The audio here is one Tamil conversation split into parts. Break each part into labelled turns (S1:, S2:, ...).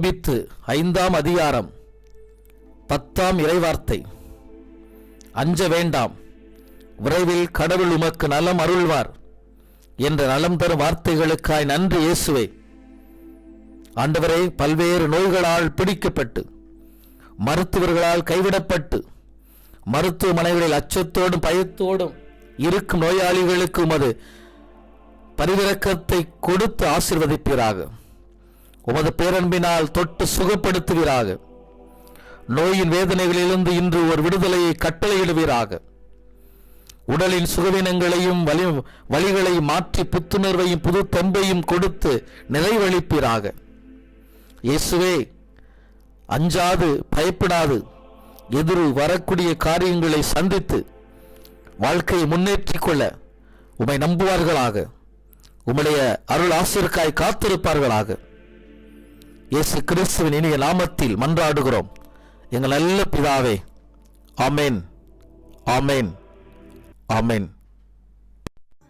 S1: யோபித்து 5ஆம் அதிகாரம் 10ஆம் இறைவார்த்தை. அஞ்ச வேண்டாம், விரைவில் கடவுள் உமக்கு நலம் அருள்வார் என்ற நலம் தரும் வார்த்தைகளுக்காய் நன்றி இயேசுவே. ஆண்டவரே, பல்வேறு நோய்களால் பிடிக்கப்பட்டு மருத்துவர்களால் கைவிடப்பட்டு மருத்துவமனைகளில் அச்சத்தோடும் பயத்தோடும் இருக்கும் நோயாளிகளுக்கு உமது பரிவிரக்கத்தை கொடுத்து ஆசீர்வதிப்பீராக. உமது பேரன்பினால் தொட்டு சுகப்படுத்துவீராக. நோயின் வேதனைகளிலிருந்து இன்று ஒரு விடுதலையை கட்டளையிடுவீராக. உடலின் சுகவீனங்களையும் வலிகளை மாற்றி புத்துணர்வையும் புது தெம்பையும் கொடுத்து நிறைவளிப்பீராக. இயேசுவே, அஞ்சாது பயப்படாது எதிர் வரக்கூடிய காரியங்களை சந்தித்து வாழ்க்கையை முன்னேற்றிக் கொள்ள உம்மை நம்புவார்களாக. உம்முடைய அருள் ஆசிர்க்காய் காத்திருப்பார்களாக. இயேசு கிறிஸ்துவின் இனிய நாமத்தில் மன்றாடுகிறோம் எங்கள் நல்ல பிதாவே. ஆமென், ஆமென், ஆமென்.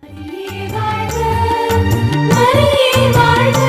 S2: மரியே வாழ்க, மரியே வாழ்க.